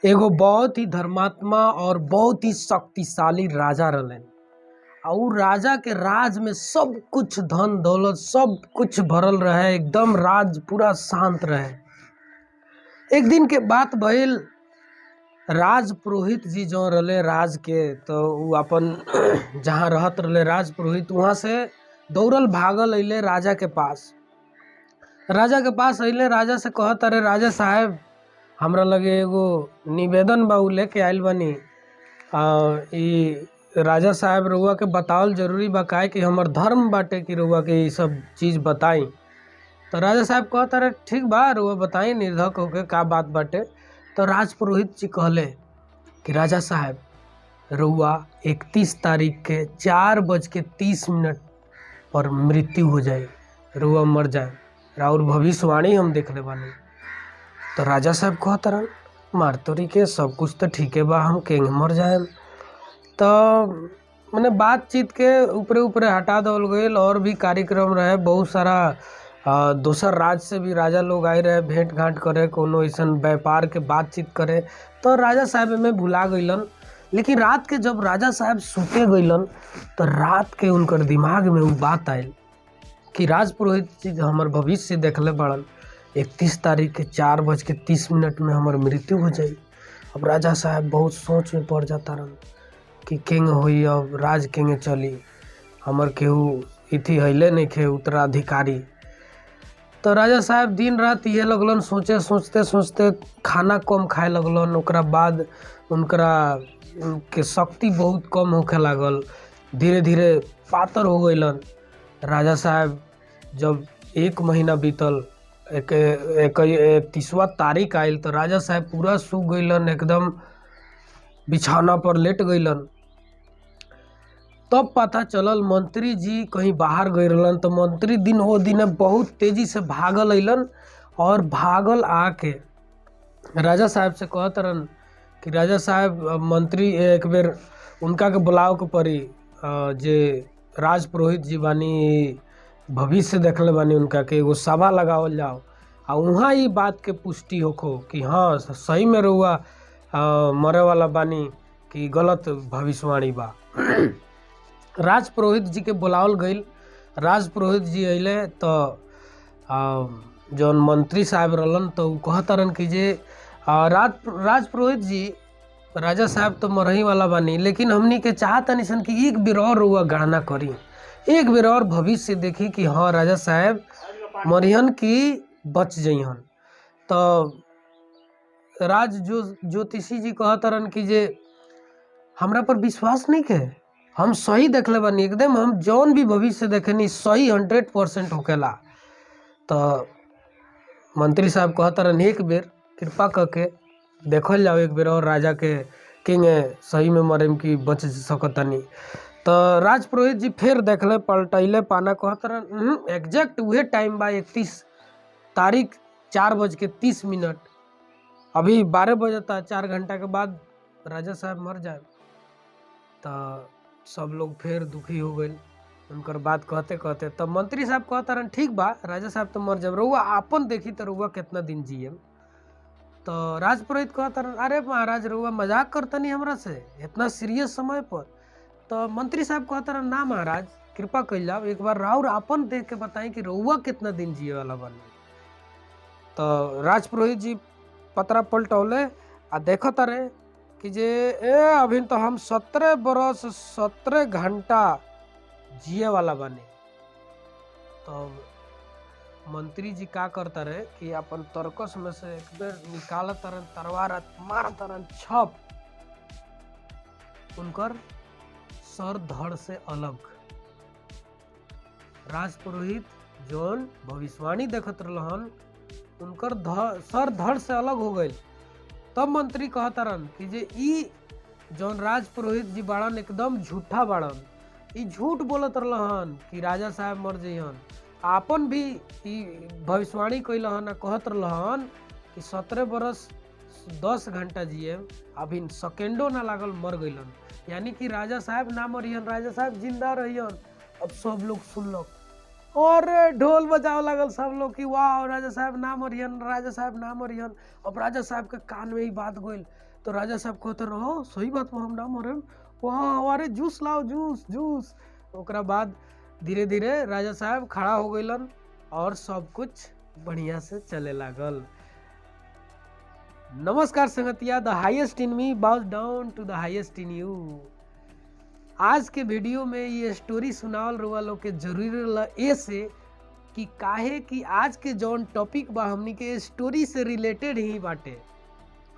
एगो बहुत ही धर्मात्मा और बहुत ही शक्तिशाली राजा रहलन। और राजा के राज में सब कुछ धन दौलत सब कुछ भरल रहे, एकदम राज पूरा शांत रहे। एक दिन के बात भइल, राज पुरोहित जी जो रहले राज के, तो उ अपन जहाँ रहत रहले राज पुरोहित, वहाँ से दौड़ल भागल अइले राजा के पास। अइले, राजा से कहत, अरे राजा साहब, हमरा लगे एगो निवेदन बा, उ लेके आइल बानी। ई राजा साहब रउआ के बतावल जरूरी बा, काहे कि हमर धर्म बाटे कि रउआ के ई सब चीज़ बताई। तो राजा साहब कहत, अरे ठीक बा, रउआ बताई निर्धक होके का बात बाटे। तो राज पुरोहित जी कहले कि राजा साहब, रउआ 31 तारीख के 4:30 पर मृत्यु हो जाए, रउआ मर जाए, और भविष्यवाणी हम देखले बानी। तो राजा साहब कहतरन, मार तोरी के सब कुछ तो ठीके बा, हम केंगे मर जाए। तो मैंने बातचीत के ऊपरे ऊपरे हटा देवल गईल। और भी कार्यक्रम रहे, बहुत सारा दोसर राज्य से भी राजा लोग आए रहे भेंट घाट करे, कोनो ऐसन व्यापार के बातचीत करे। तो राजा साहब में भुला गईलन। लेकिन रात के जब राजा साहब सुते गईलन, तो रात के उनकर दिमाग में वो बात आयल कि राज पुरोहित जी हमार भविष्य देखले बड़न, 31 तारीख के 4:30 में हमार मृत्यु हो जाई। अब राजा साहब बहुत सोच में पड़ जाता रहन कि केंगे होई, अब राज केंगे चली, हमर केहू इथी हइले नहीं खे उत्तराधिकारी। तो राजा साहब दिन रात ये लगलन सोचे, सोचते सोचते खाना कम खाए लगलन। ओकरा बाद उनकरा के शक्ति बहुत कम होखे लागल, धीरे धीरे पातर हो गईलन। राजा साहब जब 1 महीना बीतल, 31वां तारीख आयल, तो राजा साहब पूरा सूख गईलन, एकदम बिछौना पर लेट गईलन। तब पता चलल मंत्री जी कहीं बाहर गए रहलन। तो मंत्री दिन हो दिन बहुत तेजी से भागल अइलन, और भागल आके राजा साहब से कहत रहन कि राजा साहब, मंत्री एक बेर उनका के बुलाव के पड़ी, जे राज पुरोहित जी बानी, भविष्य देखले बानी, उनका के एगो सभा लगावल जाओ, और वहाँ ये बात के पुष्टि होखो कि हाँ सही में रहुआ मरे वाला बानी कि गलत भविष्यवाणी बा। राज पुरोहित जी के बुलावल गईल। राज पुरोहित जी अइले तो जौन मंत्री साहब रहलन, तो कहतरन कि जे राज पुरोहित जी, राजा साहब तो मरही वाला बानी, लेकिन हमनी के चाहतनी सन कि एक बेर और रउआ गणना करी, एक बेर और भविष्य देखी कि हाँ राजा साहब मरिहन की बच जइहन। तो राज ज्योतिषी जी कहतरन कि जे हमरा पर विश्वास नहीं के, हम सही देखले बानी, एकदम हम जौन भी भविष्य देखेनी सही 100% होकेला। तो मंत्री साहब कहतरन, एक बेर कृपा करके देखल जाओ, एक बेर और राजा के किंगे सही में मरे की बच सकतनी। तो राज पुरोहित जी फिर देखले, पलटैले पाना, कहतरन एग्जैक्ट वही टाइम बा, 31 तारीख 4:30। अभी 12 बजता, 4 घंटा के बाद राजा साहब मर जाए। तो सब लोग फिर दुखी हो गए उनकर बात कहते कहते। तब मंत्री साहब कहतरन, ठीक बा, राजा साहब तो मर जाए, रउआ आपन देखी तो रउआ कितना दिन जिये। तो राज पुरोहित कहतरन, अरे महाराज, रउआ मजाक करतनी हमरा से इतना सीरियस समय पर। तो मंत्री साहब कहतरन, ना महाराज, कृपा कइल जाओ, एक बार राउर आपन देख के बताई कि रउआ कितना दिन जिये वाला बानी। तो राज पुरोहित जी पतरा पलटौले आ देखत रहे कि जे अभी तो हम 17 बरस 17 घंटा जिए वाला बानी। तो मंत्री जी का करता रहे कि अपन तरकस में से एक बेर निकाल तरन तलवार, मार तरन छप, उनकर सर धड़ से अलग। राज पुरोहित जोन भविष्यवाणी देखत रहलन, उनकर सर धड़ से अलग हो गई। तब मंत्री कहतरन कि जे ई जौन राज पुरोहित जी बाड़न एकदम झूठा बाड़न, ई झूठ बोलत रहलन कि राजा साहब मर जइहन। आपन भी ई भविष्यवाणी कइलहन, कहत रहलन कि 17 बरस 10 घंटा जिए, अभी सेकेंडो ना लागल मर गइलन, यानी कि राजा साहब ना मरिहन, राजा साहब जिंदा रहियन। अब सब लोग सुनलक और ढोल बजाओ लागल सब लोग कि वाह राजा साहब ना मरियन, राजा साहब ना मरियन। अब राजा साहब के कान में ही बात गइल तो राजा साहब कहते रहो सही बात में हम ना मरम, वाह अरे जूस लाओ जूस जूस। ओकरा बाद धीरे धीरे राजा साहब खड़ा हो गइलन और सब कुछ बढ़िया से चले लागल। नमस्कार संगतिया, the highest in me bows down to the highest in you. आज के वीडियो में ये स्टोरी सुनावल रुआ लोग के जरूरी रहा ऐसे कि काहे कि आज के जौन टॉपिक बा हमनी के स्टोरी से रिलेटेड ही बाटे।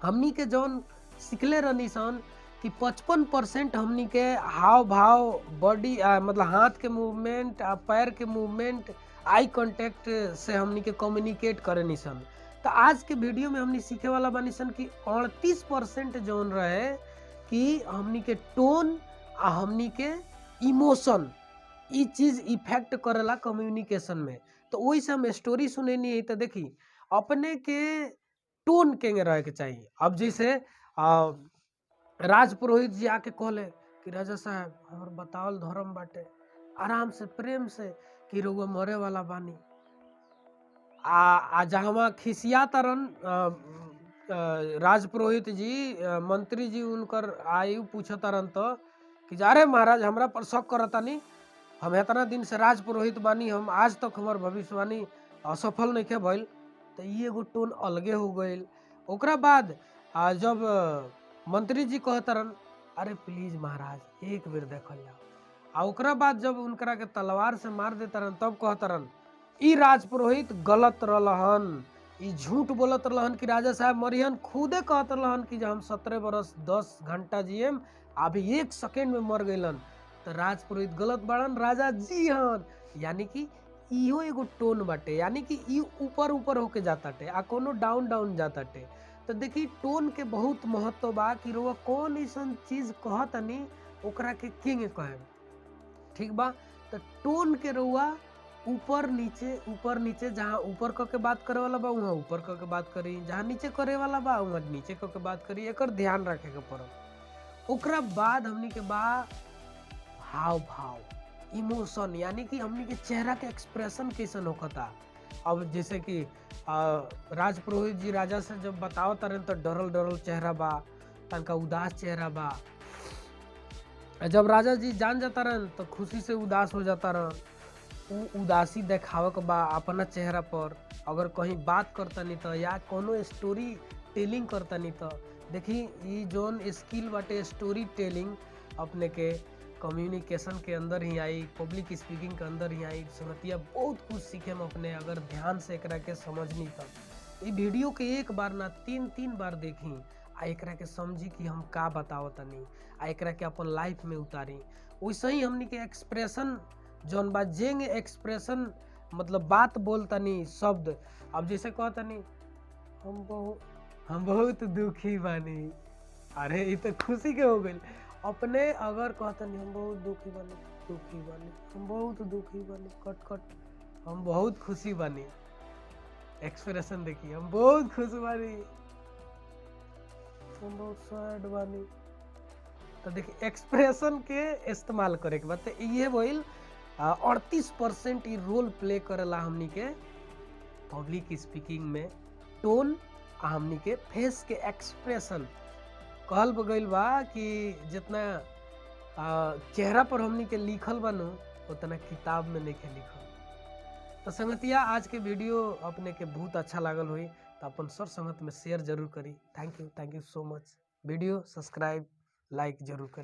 हमनी के जौन सिखले रहनी सन कि 55% हमनी के हाव भाव बॉडी मतलब हाथ के मूवमेंट पैर के मूवमेंट आई कांटेक्ट से हमनी के कम्युनिकेट करे निसन। तो आज के वीडियो में हमनी सीखे वाला बानी सन कि 38% जौन रहे कि हमनी के टोन आ हमनी के इमोशन ई चीज इफेक्ट करेला कम्युनिकेशन में। तो वही से हम स्टोरी सुनेनी है। तो देखी अपने के टोन केंगे रहे के चाहिए। अब जैसे राज पुरोहित जी आके कहले कि राजा साहब हमर बतावल धर्म बाटे, आराम से प्रेम से कि रउआ मरे वाला बानी। आ जहाँ खिसिया तरन राज पुरोहित जी मंत्री जी उनकर आयु पूछ तरन तो कि अरे महाराज हमरा पर शक करतानी, हम इतना दिन से राज पुरोहित बानी, हम आज तक हमार भविष्यवाणी असफल नहीं भइल। तो ये एगो टोन अलगे हो गई। ओकरा बाद जब मंत्री जी कहतरन अरे प्लीज महाराज एक बेर देखल जाओ, आ ओकरा बाद जब उनकरा के तलवार से मार देतरन तब कहतरन ई राज पुरोहित गलत रहलन, ई झूठ बोलत रहलन कि राजा साहब मरिहन। खुदे कहत रहलन कि हम 17 बरस 10 घंटा जियम, अभी 1 सेकेंड में मर गइलन। तो राज पुरोहित गलत बाड़न, राजा जी हन। यानी कि इहो एगो टोन बाटे, यानी कि ई ऊपर ऊपर होके जाताटे आ कोनो डाउन डाउन जाताटे। तो देखी टोन के बहुत महत्व बा कि रउआ कौन ऐसन चीज कहतनी ओकरा के किंग कहे, ठीक बा। तो टोन के रउआ ऊपर नीचे जहाँ ऊपर क के बात करे वाला बा वहाँ ऊपर क के बात करी, जहाँ नीचे करे वाला बा वहाँ नीचे क के बात करी, एकर ध्यान रखे के पड़ल। ओकरा बाद हमनी के बा हाव भाव इमोशन, यानी कि हमनी के चेहरा के एक्सप्रेशन कैसन होता। अब जैसे कि राज पुरोहित जी राजा से जब बताओ तरन तो डरल डरल चेहरा बा, तनका उदास चेहरा बा। जब राजा जी जान जाता रहन तो खुशी से उदास हो जाता रहन, उदासी देखावक बा अपना चेहरा पर। अगर कहीं बात करतनी तो या कोनो स्टोरी टेलिंग करतनी तो देखी ई जोन स्किल बाटे स्टोरी टेलिंग अपने के कम्युनिकेशन के अंदर ही आई, पब्लिक स्पीकिंग के अंदर ही आई। संगतिया बहुत कुछ सीखे हम अपने अगर ध्यान से एकरा के समझनी तो। ई वीडियो के एक बार ना 3 बार देखी आ एकरा के समझी कि हम का बतावतनी आ एकरा के अपन लाइफ में उतारी। वैसे ही हमनी के एक्सप्रेशन जौन बा जेंग एक्सप्रेशन मतलब बात बोलतनी शब्द। अब जैसे कहतनी हम बहुत दुखी बानी, अरे ये तो खुशी के हो गई। अपने अगर कहतनी हम बहुत दुखी बानी हम बहुत दुखी बानी कट हम बहुत खुशी बानी, एक्सप्रेशन देखिए हम बहुत खुश बानी, हम बहुत सैड बानी। तो देखिए एक्सप्रेशन के इस्तेमाल करे के बाद ये बोल 38% ई रोल प्ले करेला हमनी के पब्लिक स्पीकिंग में। टोन हमनी के फेस के एक्सप्रेशन कहल गइल बा कि जितना चेहरा पर हमनी के लिखल बनू उतना किताब में नहीं लिखल। तो संगतिया आज के वीडियो अपने के बहुत अच्छा लागल हुई तो अपन सर संगत में शेयर जरूर करी। Thank you so much. Video subscribe लाइक जरूर करी।